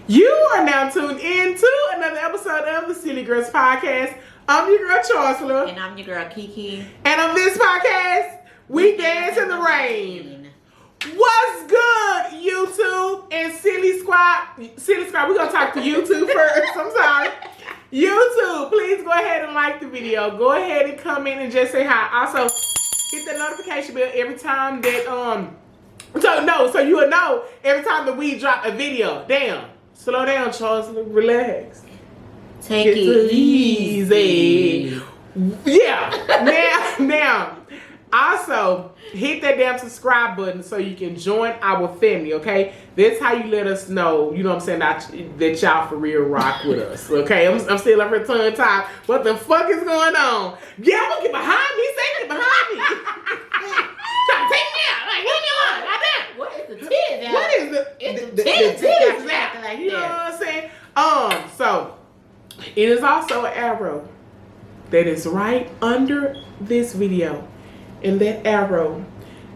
You are now tuned in to another episode of the Sillygirlspodcast. I'm your girl Charsla. And I'm your girl KeeKee. And on this podcast, we dance in the rain. What's good, YouTube and Silly Squad? Silly Squad, we're going to talk to YouTube first. I'm sorry. YouTube, please go ahead and like the video. Go ahead and comment and just say hi. Also, hit the notification bell every time that, so you will know every time that we drop a video. Damn. Slow down, Charles. Relax. Take it easy. Yeah. Now, also hit that damn subscribe button so you can join our family. Okay, that's how you let us know. You know what I'm saying? That y'all for real rock with us. Okay, I'm still up for tongue time. What the fuck is going on? Yeah, I'm gonna get behind me. Say it behind me. Trying to take me out. Like, leave me alone. Like that. What is the tits out? What is the tits out? like You know that. what I'm saying? So it is also an arrow that is right under this video. And that arrow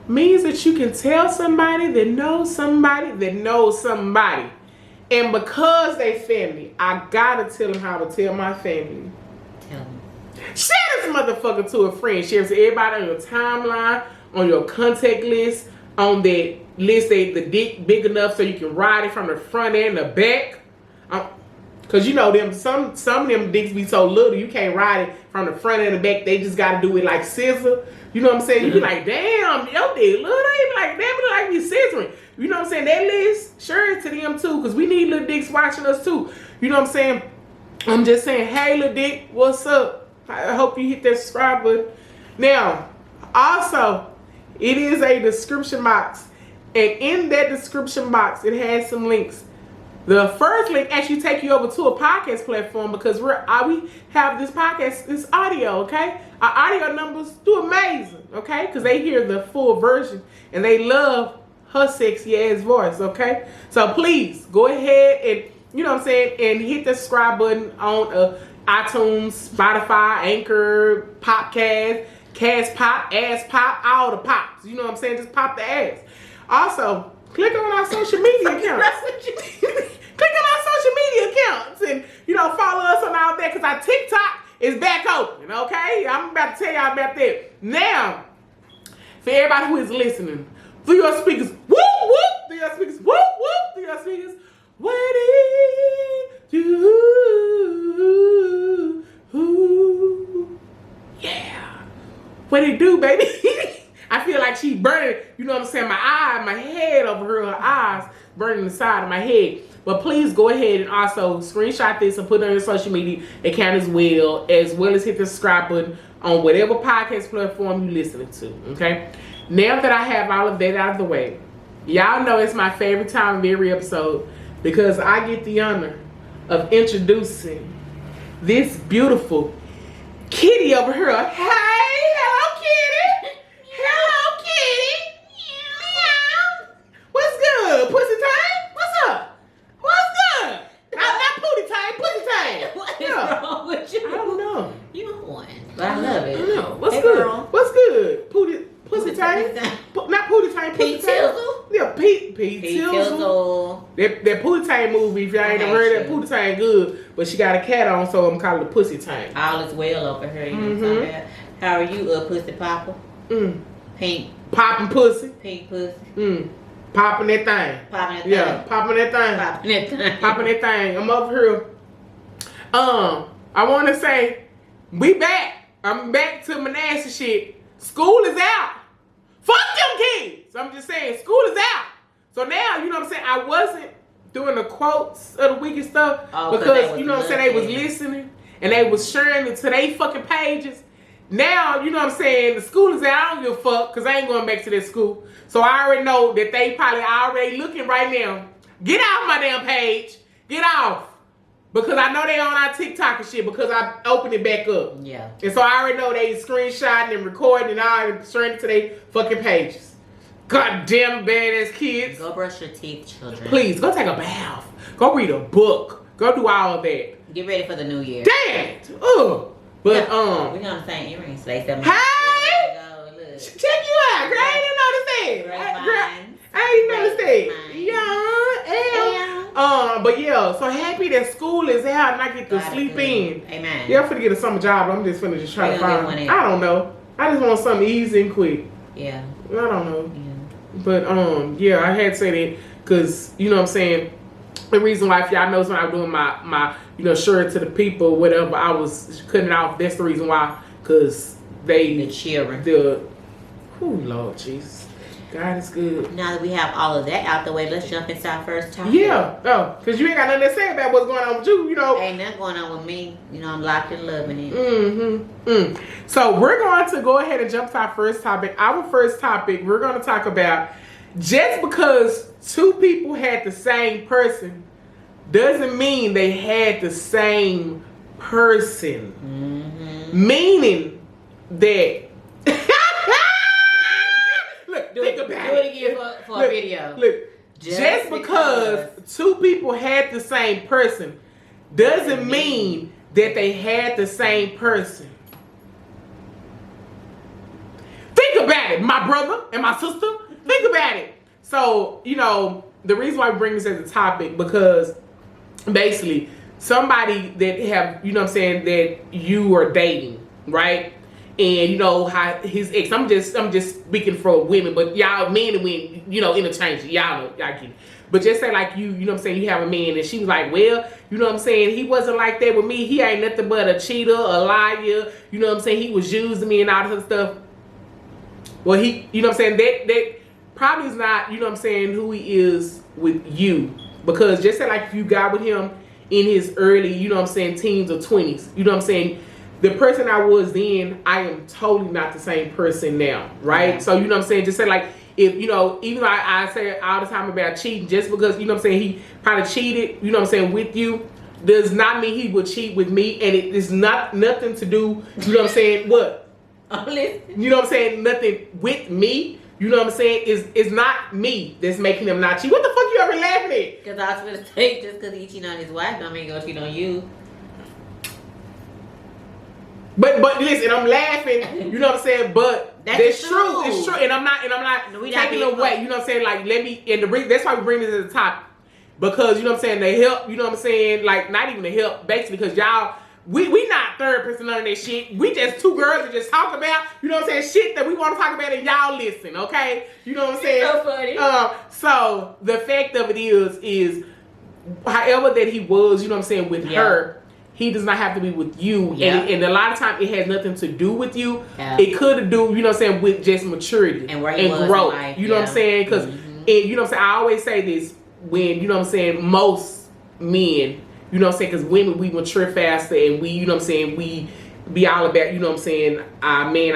means that you can tell somebody that knows somebody that knows somebody. And because they family, I gotta tell them how to tell my family. Tell them. Share this motherfucker to a friend. Share it to everybody on your timeline, on your contact list, on that list that the dick big enough so you can ride it from the front and the back. Cause you know them some of them dicks be so little you can't ride it from the front and the back. They just gotta do it like scissor. You know what I'm saying? You be like, damn, yo, dick little. They be like, damn, it like me scissoring. You know what I'm saying? That list, share it to them too, cause we need little dicks watching us too. You know what I'm saying? I'm just saying, hey, little dick, what's up? I hope you hit that subscribe button. Now, also, it is a description box, and in that description box, it has some links. The first link actually take you over to a podcast platform because we have this podcast, this audio, okay? Our audio numbers do amazing, okay? Because they hear the full version and they love her sexy ass voice, okay? So please go ahead and, you know what I'm saying, and hit the subscribe button on iTunes, Spotify, Anchor, Popcast, Cast Pop, Ass Pop, all the pops. You know what I'm saying? Just pop the ass. Also, click on our social media accounts. Click on our social media accounts and, you know, follow us on all that because our TikTok is back open, okay? I'm about to tell y'all about that. Now, for everybody who is listening, through your speakers, whoop, whoop, through your speakers, whoop, whoop, through your speakers, what did you do? Yeah. What it do, baby? I feel like she burning, you know what I'm saying, my head over her eyes burning the side of my head. But please go ahead and also screenshot this and put it on your social media account as well as hit the subscribe button on whatever podcast platform you're listening to, okay? Now that I have all of that out of the way, y'all know it's my favorite time of every episode because I get the honor of introducing this beautiful kitty over here. Hey, hello, kitty. Hello, kitty. Meow. What's good? Pussy time? What's up? What's good? Not pooty time, pussy time. What is wrong with you? I don't know. You one, but I love it. I don't know. What's Hey, good? girl. What's good? Pussy time? Not pooty time, pussy Pete time. Tizzle? Yeah, Pete Tizzle. That Pootie Tang movie, if y'all ain't never heard that, Pootie Tang good, but she got a cat on, so I'm calling it Pussy Tang. All is well over here. You know what I'm talking about? How are you, pussy popper? Pink. Popping pussy. Pink pussy. Popping that thing. Popping that thing. Yeah, popping that thing. Popping that thing. Popping that thing. I'm over here. I want to say, we back. I'm back to my nasty shit. School is out. Fuck them kids. I'm just saying, school is out. So now, you know what I'm saying, I wasn't doing the quotes of the week and stuff because, you know what I'm saying, they was listening and they was sharing it to their fucking pages. Now, you know what I'm saying, the school is out. I don't give a fuck because I ain't going back to that school. So I already know that they probably already looking right now. Get off my damn page. Get off. Because I know they on our TikTok and shit because I opened it back up. Yeah. And so I already know they screenshotting and recording and all and sharing it to their fucking pages. Goddamn badass kids. Go brush your teeth, children. Please, go take a bath. Go read a book. Go do all of that. Get ready for the new year. Damn. Ugh. But, we got the same earrings today. Hey! Look. Check you out, girl. I ain't even noticed that. Girl, I ain't noticed that. Yeah. But yeah, so happy that school is out and I get to sleep in. Amen. Yeah, I'm finna get a summer job. I'm just finna just try to find. I don't know. I just want something easy and quick. Yeah. I don't know. Yeah. But yeah, I had to say that because you know what I'm saying. The reason why, if y'all knows when I was doing my shirt to the people, whatever, I was cutting it off. That's the reason why, because the children. Oh Lord Jesus, God is good. Now that we have all of that out the way, let's jump into our first topic. Yeah, because you ain't got nothing to say about what's going on with you. Ain't nothing going on with me. I'm locked in loving it. So we're going to go ahead and jump to our first topic. Our first topic, we're going to talk about just because two people had the same person doesn't mean they had the same person. Meaning that look, think about it. Do it again for a video. Look, just because two people had the same person doesn't mean that they had the same person. Think about it, my brother and my sister. Think about it. So, the reason why we bring this as a topic, because basically somebody that have, that you are dating, right? And how his ex, I'm just speaking for women, but y'all men and women, interchange. Y'all know, y'all get it. But just say like you you have a man and she was like, well, he wasn't like that with me. He ain't nothing but a cheater, a liar. He was using me and all this other stuff. Well, he, that probably is not, who he is with you. Because just say like if you got with him in his early, teens or 20s, the person I was then, I am totally not the same person now, right? So, just say like, if, even though I say all the time about cheating, just because, he probably cheated, with you, does not mean he would cheat with me. And it is nothing to do, what? Nothing with me. It's not me that's making him not cheat. What the fuck you ever laughing at? Because I was going to say, just because he cheated on his wife, don't mean he gonna cheat on you. But listen, I'm laughing, but that's true. It's true. And I'm not taking away, like let me, and the reason, that's why we bring this as a topic. Because, the help, like not even the help, basically, because y'all, we not therapists and none of that shit. We just two girls that just talk about, shit that we want to talk about and y'all listen, okay? You know what I'm saying? So funny. So the fact of it is however that he was, with her, he does not have to be with you. Yeah. And a lot of times it has nothing to do with you. Yeah. It could do, with just maturity and growth. You know what I'm saying? Because, I always say this when, most men, because women, we mature faster and we, we be all about, our man,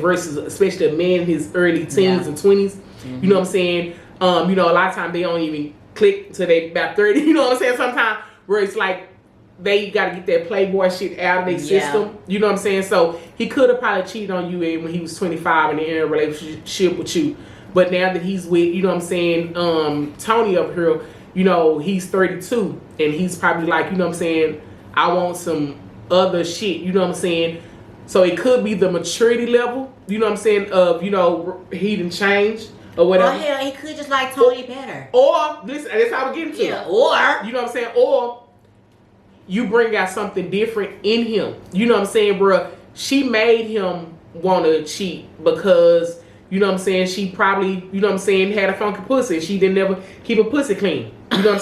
versus especially a man in his early teens and 20s. A lot of times they don't even click till they about 30, sometimes where it's like, they got to get that playboy shit out of their system. You know what I'm saying? So he could have probably cheated on you when he was 25 and in a relationship with you. But now that he's with, Tony up here, he's 32 and he's probably like, I want some other shit, So it could be the maturity level, of, he done changed or whatever. Oh, hell, he could just like Tony better. Or, listen, that's how we're getting to. Yeah, or. Or you bring out something different in him. Bro? She made him want to cheat because, she probably, had a funky pussy. She didn't never keep a pussy clean. So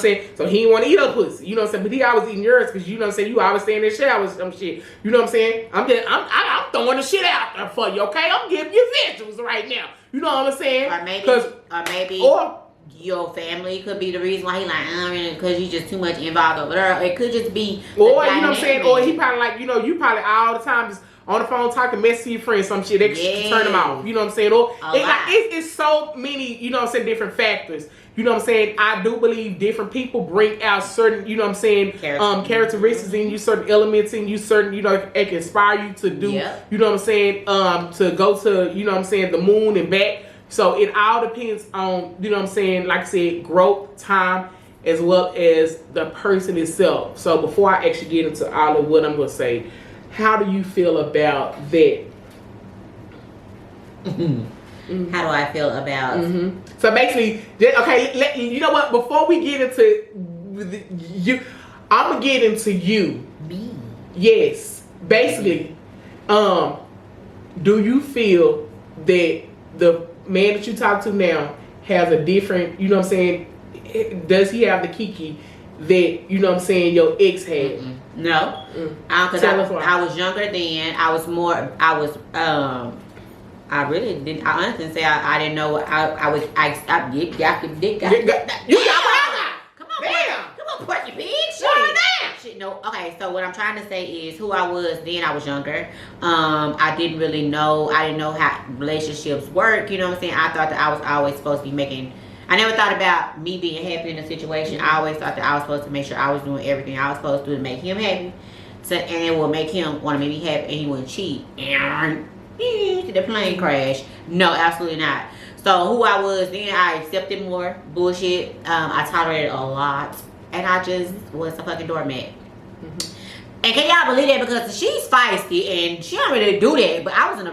he didn't want to eat her pussy. But he always eating yours because, you always stay in the shower with some shit. I'm throwing the shit out there for you, okay? I'm giving you visuals right now. You know what I'm saying? Or maybe your family could be the reason why he like, because you just too much involved over there. It could just be, or or he probably like, you probably all the time just on the phone talking mess to your friends, some shit that turn them off. You know what I'm saying? Or it's so many, different factors. I do believe different people bring out certain, characteristics in you, certain elements in you, certain, it can inspire you to do, to go to, the moon and back. So it all depends on, like I said, growth, time, as well as the person itself. So before I actually get into all of what I'm going to say, how do you feel about that? how do I feel about. So basically, okay, you know what? Before we get into you, I'm gonna get into you. Me. Yes. Basically, do you feel that the man that you talk to now has a different, you know what I'm saying? Does he have the KeeKee that, you know what I'm saying, your ex had? No. Because I was younger then. I really didn't. I honestly say I didn't know. You got Come on, damn. Come on, Porky Pig. Shit, no. Okay, so what I'm trying to say is who I was then. I was younger. I didn't really know. I didn't know how relationships work. You know what I'm saying? I thought that I was always supposed to be making. I never thought about me being happy in a situation. I always thought that I was supposed to make sure I was doing everything I was supposed to do to make him happy. And it will make him want to make me happy, and he wouldn't cheat. The plane crash. No, absolutely not. So who I was then, I accepted more bullshit. I tolerated a lot, and I just was a fucking doormat. And can y'all believe that? Because she's feisty and she don't really do that. But I was in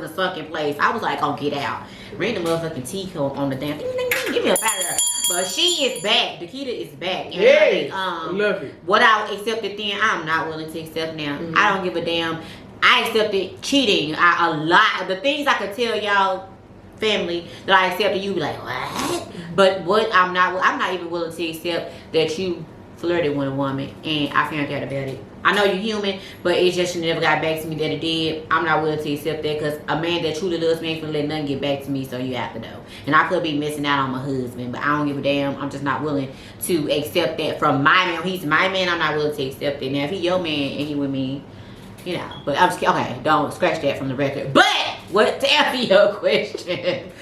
a sunken place. I was like, oh, get out. Ring the motherfucking teacup on the damn. Give me a batter. But she is back. Dakita is back. Yeah. Love it. What I accepted then, I'm not willing to accept now. I don't give a damn. I accepted cheating a lot. The things I could tell y'all family that I accepted, you be like, what? But what I'm not even willing to accept that you flirted with a woman and I found out about it. I know you're human, but it just never got back to me that it did. I'm not willing to accept that because a man that truly loves me ain't gonna let nothing get back to me, so you have to know. And I could be missing out on my husband, but I don't give a damn. I'm just not willing to accept that from my man. He's my man. I'm not willing to accept it. Now, if he your man and he with me, you know. But I'm just okay. Don't scratch that from the record. But to answer your question,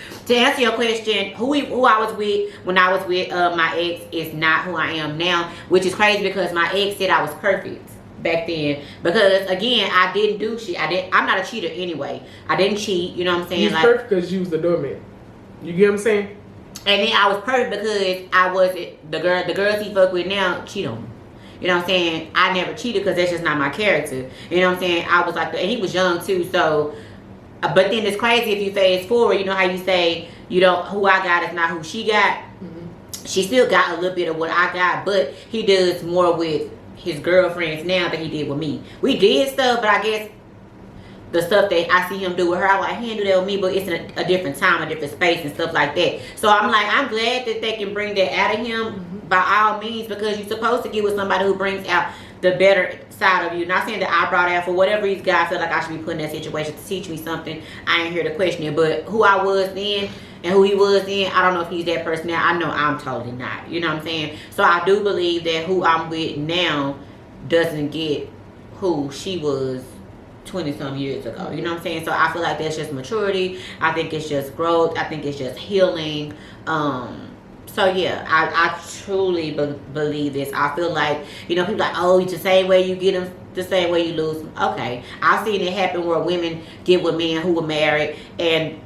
who I was with when I was with my ex is not who I am now, which is crazy because my ex said I was perfect back then. Because again, I didn't do shit. I'm not a cheater anyway. I didn't cheat. You know what I'm saying? You was perfect because you was the doorman. You get what I'm saying? And then I was perfect because I wasn't the girls he fuck with now cheat on me. You know what I'm saying? I never cheated because that's just not my character. You know what I'm saying? I was like, and he was young too, so. But then it's crazy if you fast forward. You know how you say, you know, who I got is not who she got. She still got a little bit of what I got, but he does more with his girlfriends now than he did with me. We did stuff, but I guess the stuff that I see him do with her, I like, he didn't do that with me, but it's in a different time, a different space and stuff like that. So I'm like, I'm glad that they can bring that out of him by all means, because you're supposed to get with somebody who brings out the better side of you. Not saying that I brought out for whatever these guys feel like I should be put in that situation to teach me something. I ain't here to question it, but who I was then and who he was then, I don't know if he's that person now. I know I'm totally not. You know what I'm saying? So I do believe that who I'm with now doesn't get who she was 20-some years ago. You know what I'm saying? So I feel like that's just maturity. I think it's just growth. I think it's just healing. So yeah, I truly believe this. I feel like, you know, people like, oh, it's the same way you get them, the same way you lose them. Okay, I've seen it happen where women get with men who were married and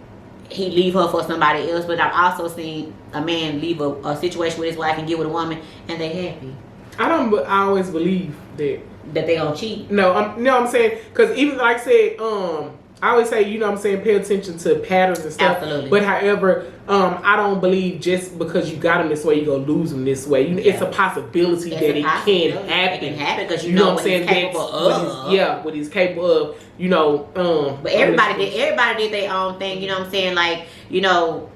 he leave her for somebody else. But I've also seen a man leave a situation with his wife and get with a woman and they happy. I always believe that they gonna cheat. No, I'm saying, because even like I said, I always say, you know what I'm saying, pay attention to patterns and stuff. Absolutely. But however, I don't believe just because you got them this way, you're going to lose them this way. It's a possibility that it can happen. It can happen because you know what I'm saying? What he's capable of, you know. But everybody did their own thing, you know what I'm saying? Like, you know,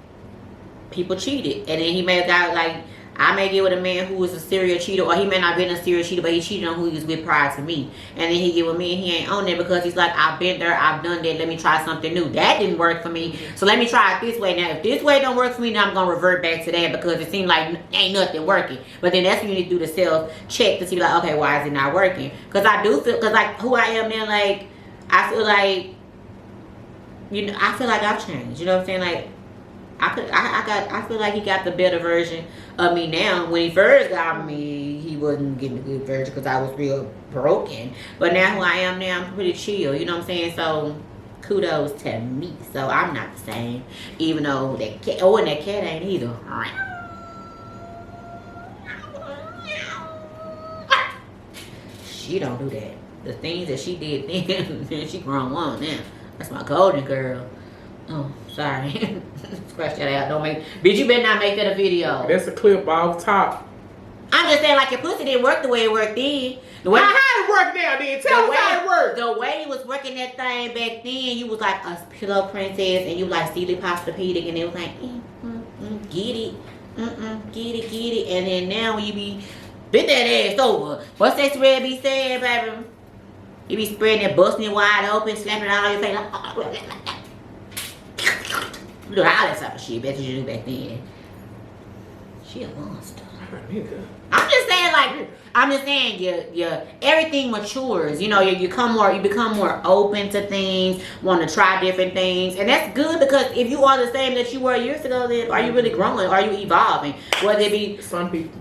people cheated. And then he may have got like, I may get with a man who is a serial cheater, or he may not be a serial cheater, but he cheated on who he was with prior to me. And then he get with me and he ain't on there because he's like, I've been there, I've done that, let me try something new. That didn't work for me, so let me try it this way. Now, if this way don't work for me, now I'm going to revert back to that because it seemed like ain't nothing working. But then that's when you need to do the self-check to see like, okay, why is it not working? Because I do feel, because like who I am now, like, I feel like, you know, I feel like I've changed. You know what I'm saying? Like, I feel like he got the better version of me now. When he first got me, he wasn't getting the good version because I was real broken. But now who I am now, I'm pretty chill. You know what I'm saying? So kudos to me. So I'm not the same, even though that cat, and that cat ain't either. She don't do that. The things that she did then, she grown woman now. That's my golden girl. Oh, sorry. Scratch that out. Don't make. Bitch, you better not make that a video. That's a clip off top. I'm just saying, like, your pussy didn't work the way it worked then. The way how it work now, then? Tell us how it worked. The way you was working that thing back then, you was like a pillow princess, and you was like Steely Postopedic, and it was like, get it, get it, and then now when you be bit that ass over, what's that Red be saying, baby? You be spreading it, busting it wide open, slapping it all your face, like, you do all that type of shit, better you do back then. She a monster. I'm just saying, yeah, everything matures. You know, you become more open to things, want to try different things, and that's good because if you are the same that you were years ago, then are you really growing? Are you evolving? Whether it be some people,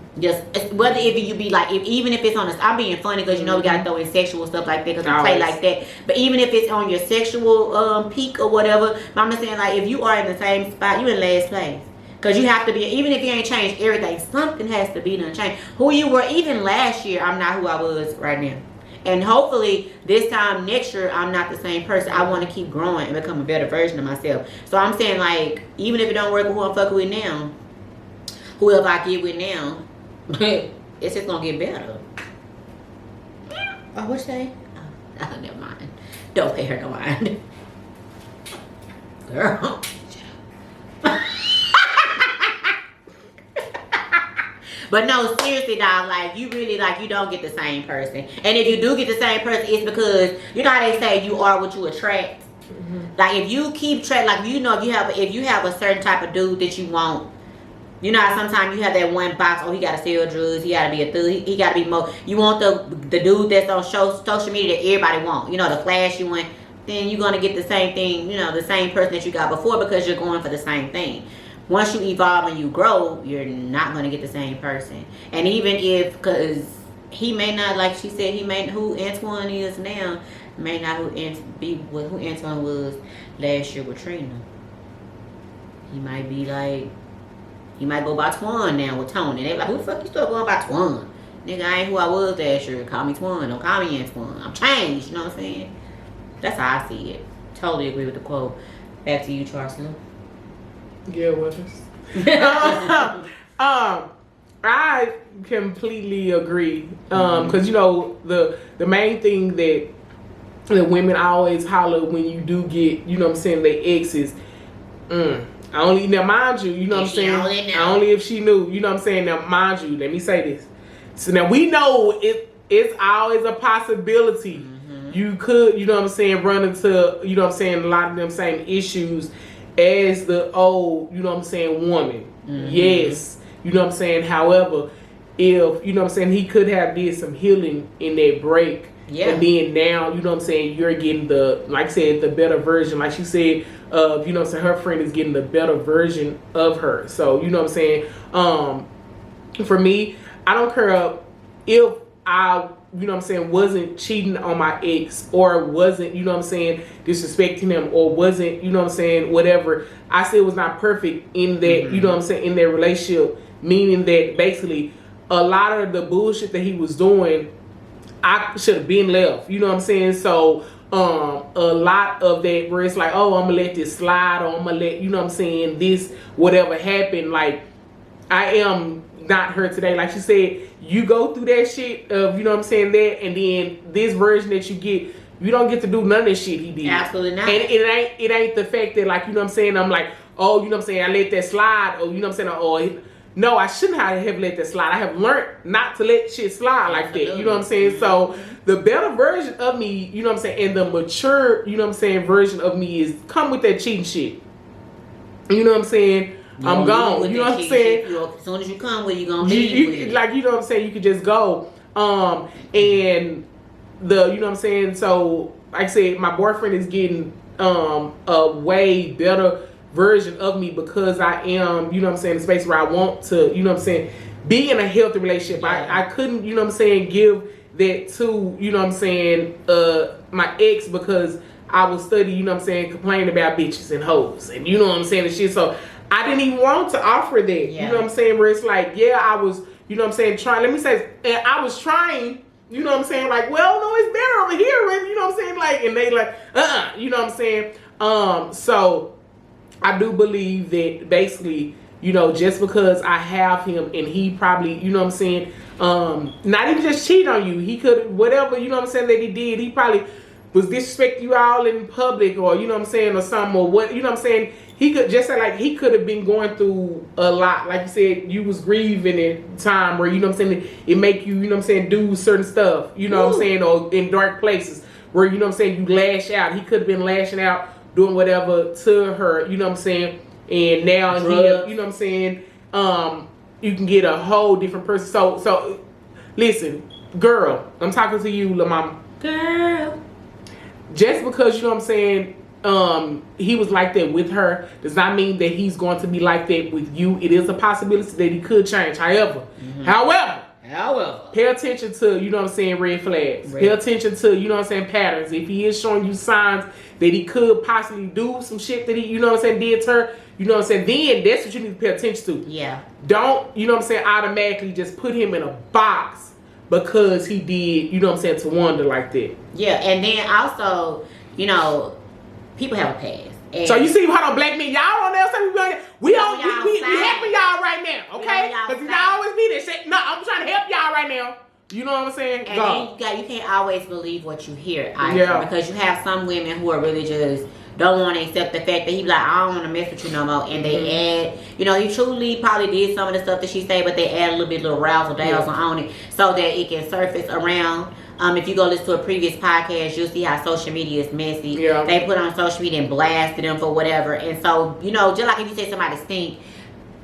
whether if you be like, even if it's on this, I'm being funny because you know we gotta throw in sexual stuff like that because we play like that. But even if it's on your sexual peak or whatever, I'm just saying, like, if you are in the same spot, you in last place. Because you have to be, even if you ain't changed everything, something has to be done change. Who you were even last year, I'm not who I was right now. And hopefully this time next year, I'm not the same person. I want to keep growing and become a better version of myself. So I'm saying, like, even if it don't work with who I'm fucking with now, whoever I get with now, it's just going to get better. Oh, what you say? Oh, never mind. Don't pay her no mind. Girl. But no, seriously, dog, like, you really, like, you don't get the same person. And if you do get the same person, it's because, you know how they say you are what you attract? Like, if you keep track, like, you know, if you have a certain type of dude that you want, you know how sometimes you have that one box, oh, he got to sell drugs, he got to be a thug, he got to be more, you want the dude that's on social media that everybody want, you know, the flashy one, then you're going to get the same thing, you know, the same person that you got before because you're going for the same thing. Once you evolve and you grow, you're not going to get the same person. And even if, because he may not, like she said, who Antoine is now, may not be who Antoine was last year with Trina. He might be like, he might go by Twan now with Tony. They like, who the fuck you still going by Twan? Nigga, I ain't who I was last year. Call me Twan. Don't call me Antoine. I'm changed, you know what I'm saying? That's how I see it. Totally agree with the quote. Back to you, Charsla. Yeah, with us. I completely agree. Because you know the main thing that the women always holler when you do get, you know what I'm saying, they exes. Only now, mind you, you know what I'm saying. Only if she knew, you know what I'm saying. Now, mind you, let me say this. So now we know it's always a possibility. You could, you know what I'm saying, run into, you know what I'm saying, a lot of them same issues as the old, you know what I'm saying, woman. Yes. You know what I'm saying? However, if, you know what I'm saying, he could have did some healing in that break. Yeah. And then now, you know what I'm saying, you're getting the, like I said, the better version. Like she said, you know what I'm saying, her friend is getting the better version of her. So, you know what I'm saying? For me, I don't care if I, you know what I'm saying, wasn't cheating on my ex or wasn't, you know what I'm saying, disrespecting him or wasn't, you know what I'm saying, whatever. I still was not perfect in that, you know what I'm saying, in that relationship, meaning that basically a lot of the bullshit that he was doing, I should have been left, you know what I'm saying? So a lot of that where it's like, oh, I'm gonna let this slide or I'm gonna let, you know what I'm saying, this, whatever happened, like, I am not her today. Like she said, you go through that shit of, you know what I'm saying, that, and then this version that you get, you don't get to do none of this shit he did. Absolutely not. And it ain't the fact that, like, you know what I'm saying, I'm like, oh, you know what I'm saying, I let that slide, or, you know what I'm saying, or, no, I shouldn't have let that slide. I have learned not to let shit slide like that. You know what I'm saying? So the better version of me, you know what I'm saying, and the mature, you know what I'm saying, version of me is come with that cheating shit. You know what I'm saying? I'm gone. You know what I'm saying? As soon as you come with, you gonna leave with it. Like, you know what I'm saying? You could just go. And the, you know what I'm saying? So, like I said, my boyfriend is getting a way better version of me because I am, you know what I'm saying, in a space where I want to, you know what I'm saying, be in a healthy relationship. Yeah. I couldn't, you know what I'm saying, give that to, you know what I'm saying, my ex because I was studying, you know what I'm saying, complaining about bitches and hoes and you know what I'm saying and shit. So I didn't even want to offer that. Yeah. You know what I'm saying? Where it's like, yeah, I was, you know what I'm saying, trying, let me say, and I was trying, you know what I'm saying, like, well, no, it's better over here, and you know what I'm saying, like, and they like, you know what I'm saying? So I do believe that basically, you know, just because I have him and he probably, you know what I'm saying, not even just cheat on you. He could, whatever, you know what I'm saying, that he did, he probably was disrespecting you all in public, or, you know what I'm saying, or something, or what, you know what I'm saying. He could just say, like, he could have been going through a lot. Like you said, you was grieving at time where, you know what I'm saying, it make you, you know what I'm saying, do certain stuff, you know what I'm saying, or in dark places where, you know what I'm saying, you lash out. He could have been lashing out, doing whatever to her, you know what I'm saying, and now he, you know what I'm saying, you can get a whole different person. So listen, girl, I'm talking to you, La Mama. Girl. Just because, you know what I'm saying, he was like that with her does not mean that he's going to be like that with you. It is a possibility that he could change. However, pay attention to, you know what I'm saying, red flags. Pay attention to, you know what I'm saying, patterns. If he is showing you signs that he could possibly do some shit that he, you know what I'm saying, did to her, you know what I'm saying, then that's what you need to pay attention to. Yeah. Don't, you know what I'm saying, automatically just put him in a box because he did, you know what I'm saying, to wonder like that. Yeah, and then also, you know, people have a past. And so you see how the black men, y'all don't know something we helping y'all right now, okay? Because y'all always be that shit. No, I'm trying to help y'all right now. You know what I'm saying? And then you can't always believe what you hear either, because you have some women who are really just don't want to accept the fact that he be like, I don't want to mess with you no more, and they add, you know, he truly probably did some of the stuff that she said, but they add a little razzle dazzle on it so that it can surface around. If you go listen to a previous podcast, you'll see how social media is messy. Yeah. They put on social media and blasted them for whatever. And so, you know, just like if you say somebody stink,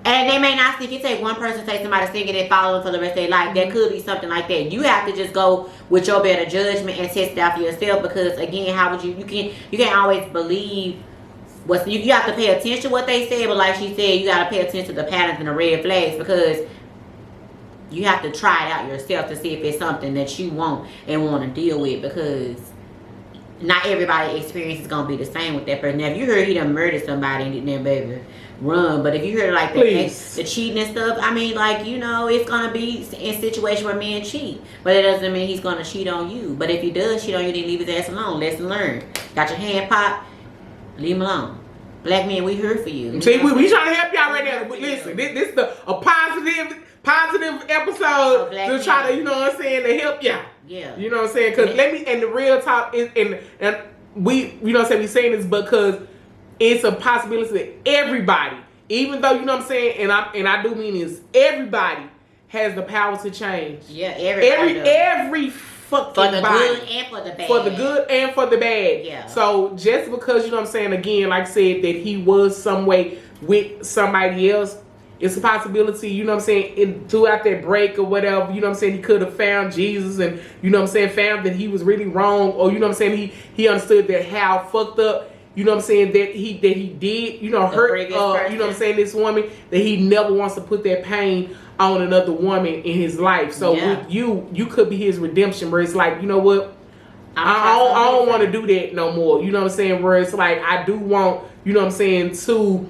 and they may not stink. You take one person say somebody stink and they follow them for the rest of their life. There could be something like that. You have to just go with your better judgment and test it out for yourself, because again, how would you can't always believe what's you have to pay attention to what they say, but like she said, you gotta pay attention to the patterns and the red flags, because you have to try it out yourself to see if it's something that you want and want to deal with, because not everybody's experience is going to be the same with that person. Now, if you heard he done murdered somebody and then baby, run. But if you heard like the cheating and stuff, I mean, like, you know, it's going to be in situation where men cheat. But it doesn't mean he's going to cheat on you. But if he does cheat on you, then leave his ass alone. Lesson learned. Got your hand popped, leave him alone. Black men, we here for you. See, we trying to help y'all right now. But listen, this is a positive episode to try to, you know what I'm saying, to help y'all. Yeah. You know what I'm saying? Because and the real talk is, and we, you know what I'm saying, we saying this because it's a possibility that everybody, even though, you know what I'm saying, and I do mean is everybody has the power to change. Yeah, every fucking for the body. good and for the bad. For the good and for the bad. Yeah. So just because, you know what I'm saying, again, like I said, that he was some way with somebody else, it's a possibility, you know what I'm saying, throughout that break or whatever, you know what I'm saying, he could have found Jesus and, you know what I'm saying, found that he was really wrong, or, you know what I'm saying, he understood that how fucked up, you know what I'm saying, that he did, you know, hurt, you know what I'm saying, this woman, that he never wants to put that pain on another woman in his life. So with you could be his redemption, where it's like, you know what, I don't want to do that no more, you know what I'm saying, where it's like, I do want, you know what I'm saying, to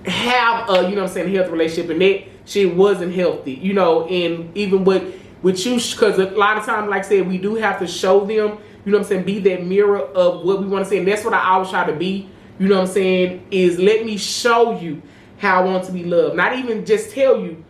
have a, you know what I'm saying, healthy relationship, and that shit wasn't healthy, you know, and even with you, because a lot of times, like I said, we do have to show them, you know what I'm saying, be that mirror of what we want to say, and that's what I always try to be, you know what I'm saying, is let me show you how I want to be loved, not even just tell you,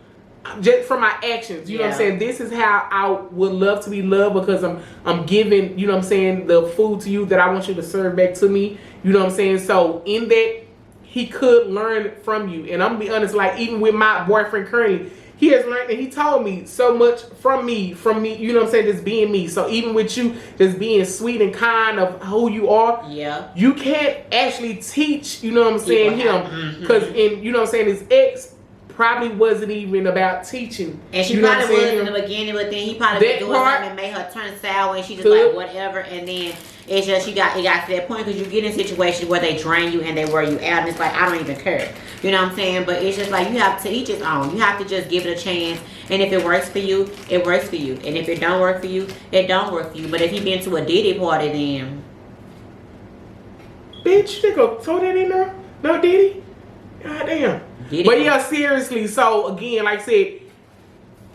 just from my actions, you know what I'm saying, this is how I would love to be loved, because I'm giving, you know what I'm saying, the food to you that I want you to serve back to me, you know what I'm saying, so in that, he could learn from you. And I'm gonna be honest, like even with my boyfriend currently, he has learned, and he told me so much from me, you know what I'm saying, just being me. So even with you just being sweet and kind of who you are, you can't actually teach, you know what I'm saying, him. Because in, you know what I'm saying, his ex probably wasn't even about teaching. And she probably was in the beginning, but then he probably was doing something and made her turn sour, and she just like whatever, and then it's just it got to that point, because you get in situations where they drain you and they wear you out, and it's like, I don't even care, you know what I'm saying, but it's just like, you have to each his own. You have to just give it a chance, and if it works for you, it works for you, and if it don't work for you, it don't work for you. But if he been to a Diddy party, then bitch, they go throw that in there. No Diddy, goddamn. But yeah, seriously, so again, like I said,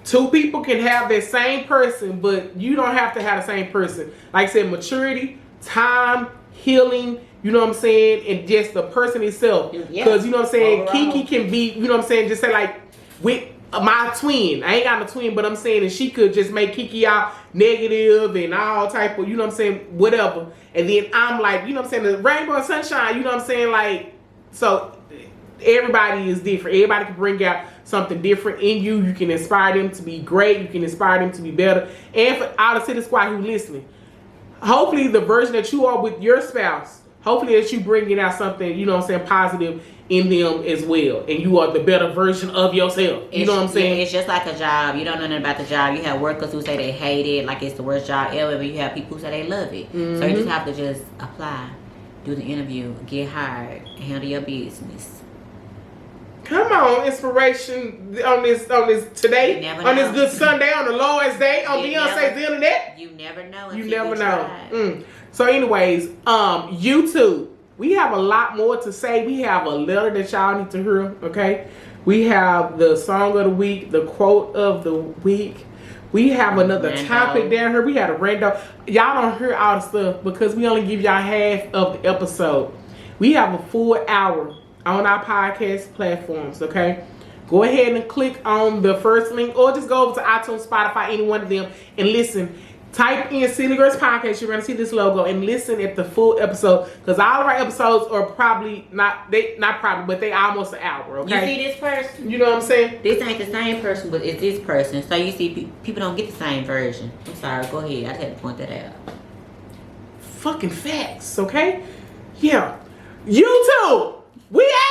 two people can have that same person, but you don't have to have the same person. Like I said, maturity, time, healing, You know what I'm saying? And just the person itself. Because, you know what I'm saying? KeeKee can be, you know what I'm saying? Just say, like, with my twin. I ain't got a twin, but I'm saying that she could just make KeeKee out negative and all type of, you know what I'm saying? Whatever. And then I'm like, you know what I'm saying? The rainbow and sunshine, you know what I'm saying? Like, so everybody is different. Everybody can bring out something different in you. You can inspire them to be great. You can inspire them to be better. And for all the City Squad who's listening, hopefully the version that you are with your spouse, hopefully that you bringing out something, you know what I'm saying, positive in them as well. And you are the better version of yourself. You know what I'm saying? Yeah, it's just like a job. You don't know nothing about the job. You have workers who say they hate it, like it's the worst job ever, but you have people who say they love it. Mm-hmm. So you just have to just apply, do the interview, get hired, handle your business. Come on, inspiration on this today, on this good Sunday, on the Lord's Day, on Beyonce's internet. You never know. You never know. So anyways, YouTube, we have a lot more to say. We have a letter that y'all need to hear, okay? We have the song of the week, the quote of the week. We have another topic down here. We had a random. Y'all don't hear all the stuff because we only give y'all half of the episode. We have a full hour on our podcast platforms, okay? Go ahead and click on the first link or just go over to iTunes, Spotify, any one of them, and listen. Type in Sillygirlspodcast. You're going to see this logo and listen at the full episode because all of our episodes are probably not probably, but they almost an hour, okay? You see this person? You know what I'm saying? This ain't the same person, but it's this person. So you see, people don't get the same version. I'm sorry. Go ahead. I just had to point that out. Fucking facts, okay? Yeah. YouTube, we out!